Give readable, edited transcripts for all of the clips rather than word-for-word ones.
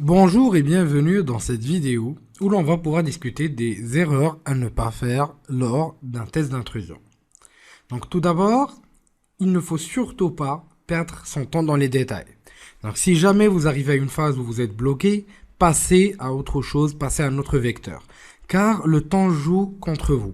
Bonjour et bienvenue dans cette vidéo où l'on va pouvoir discuter des erreurs à ne pas faire lors d'un test d'intrusion. Donc tout d'abord, il ne faut surtout pas perdre son temps dans les détails. Donc si jamais vous arrivez à une phase où vous êtes bloqué, passez à autre chose, passez à un autre vecteur. Car le temps joue contre vous.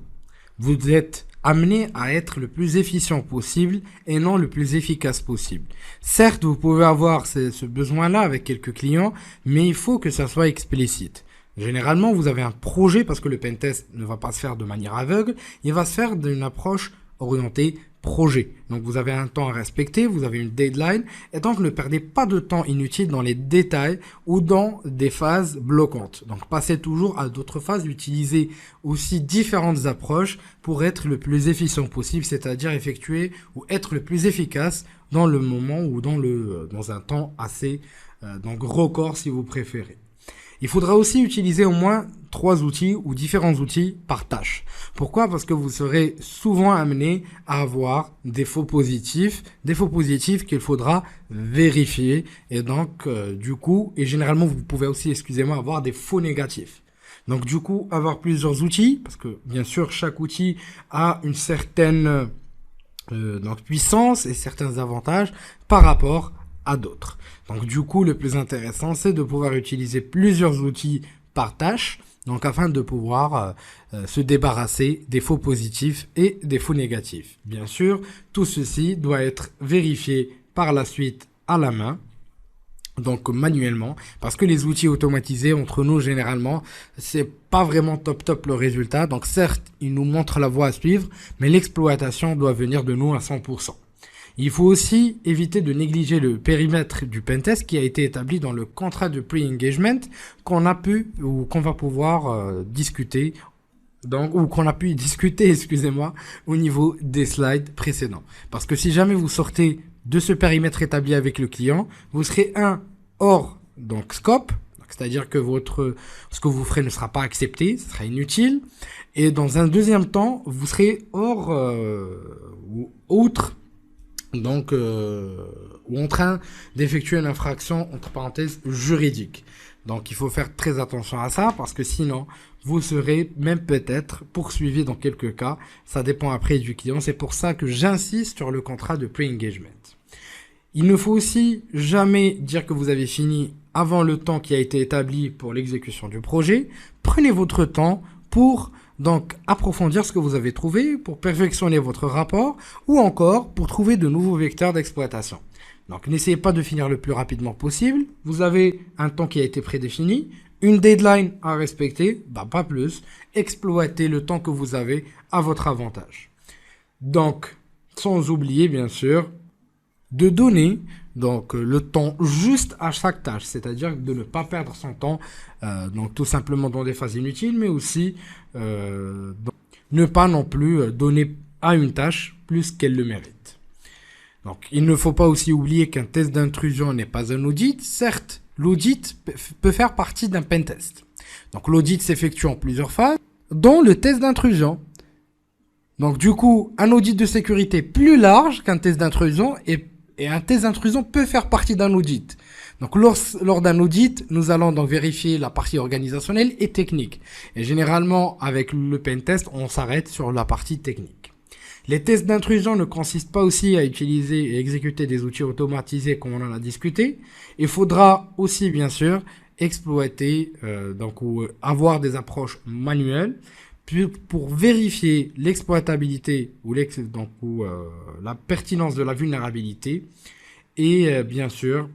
Vous êtes amené à être le plus efficient possible et non le plus efficace possible. Certes, vous pouvez avoir ce besoin-là avec quelques clients, mais il faut que ça soit explicite. Généralement, vous avez un projet parce que le pentest ne va pas se faire de manière aveugle, il va se faire d'une approche orientée projet. Donc vous avez un temps à respecter, vous avez une deadline, et donc ne perdez pas de temps inutile dans les détails ou dans des phases bloquantes. Donc passez toujours à d'autres phases, utilisez aussi différentes approches pour être le plus efficient possible, c'est-à-dire effectuer ou être le plus efficace dans le moment ou dans un temps assez donc record si vous préférez. Il faudra aussi utiliser au moins 3 outils ou différents outils par tâche. Pourquoi? Parce que vous serez souvent amené à avoir des faux positifs qu'il faudra vérifier. Et donc, du coup, et généralement, vous pouvez aussi, excusez-moi, avoir des faux négatifs. Donc, du coup, avoir plusieurs outils, parce que bien sûr, chaque outil a une certaine donc, puissance et certains avantages par rapport à d'autres. Donc du coup, le plus intéressant, c'est de pouvoir utiliser plusieurs outils par tâche, donc afin de pouvoir se débarrasser des faux positifs et des faux négatifs. Bien sûr, tout ceci doit être vérifié par la suite à la main, donc manuellement, parce que les outils automatisés entre nous généralement, c'est pas vraiment top le résultat. Donc certes, ils nous montrent la voie à suivre, mais l'exploitation doit venir de nous à 100%. Il faut aussi éviter de négliger le périmètre du pentest qui a été établi dans le contrat de pre-engagement qu'on va pouvoir discuter, excusez-moi, au niveau des slides précédents. Parce que si jamais vous sortez de ce périmètre établi avec le client, vous serez hors donc scope, c'est-à-dire que ce que vous ferez ne sera pas accepté, ce sera inutile. Et dans un deuxième temps, vous serez hors ou autre. Donc, ou en train d'effectuer une infraction, entre parenthèses, juridique. Donc, il faut faire très attention à ça parce que sinon, vous serez même peut-être poursuivi dans quelques cas. Ça dépend après du client. C'est pour ça que j'insiste sur le contrat de pre-engagement. Il ne faut aussi jamais dire que vous avez fini avant le temps qui a été établi pour l'exécution du projet. Prenez votre temps pour donc approfondir ce que vous avez trouvé, pour perfectionner votre rapport ou encore pour trouver de nouveaux vecteurs d'exploitation. Donc n'essayez pas de finir le plus rapidement possible. Vous avez un temps qui a été prédéfini, une deadline à respecter, pas plus. Exploitez le temps que vous avez à votre avantage. Donc, sans oublier bien sûr de donner donc le temps juste à chaque tâche, c'est-à-dire de ne pas perdre son temps donc tout simplement dans des phases inutiles, mais aussi ne pas non plus donner à une tâche plus qu'elle le mérite. Donc il ne faut pas aussi oublier qu'un test d'intrusion n'est pas un audit. Certes, l'audit peut faire partie d'un pentest. Donc l'audit s'effectue en plusieurs phases, dont le test d'intrusion. Donc du coup, un audit de sécurité plus large qu'un test d'intrusion et un test d'intrusion peut faire partie d'un audit. Donc, lors d'un audit, nous allons donc vérifier la partie organisationnelle et technique. Et généralement, avec le pentest, on s'arrête sur la partie technique. Les tests d'intrusion ne consistent pas aussi à utiliser et exécuter des outils automatisés comme on en a discuté. Il faudra aussi, bien sûr, exploiter ou avoir des approches manuelles pour vérifier l'exploitabilité ou la pertinence de la vulnérabilité et bien sûr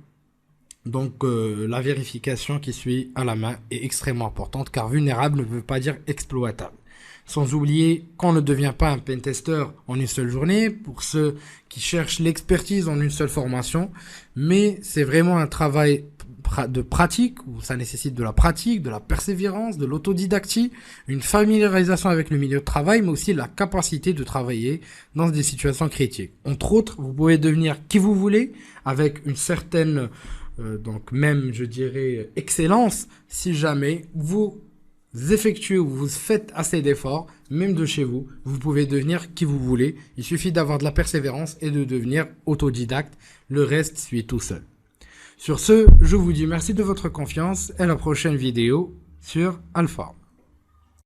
la vérification qui suit à la main est extrêmement importante car vulnérable ne veut pas dire exploitable. Sans oublier qu'on ne devient pas un pentester en une seule journée pour ceux qui cherchent l'expertise en une seule formation, mais c'est vraiment un travail de pratique, où ça nécessite de la pratique, de la persévérance, de l'autodidactie, une familiarisation avec le milieu de travail, mais aussi la capacité de travailler dans des situations critiques. Entre autres, vous pouvez devenir qui vous voulez, avec une certaine, je dirais, excellence, si jamais vous effectuez ou vous faites assez d'efforts, même de chez vous, vous pouvez devenir qui vous voulez. Il suffit d'avoir de la persévérance et de devenir autodidacte. Le reste suit tout seul. Sur ce, je vous dis merci de votre confiance et à la prochaine vidéo sur Alpha.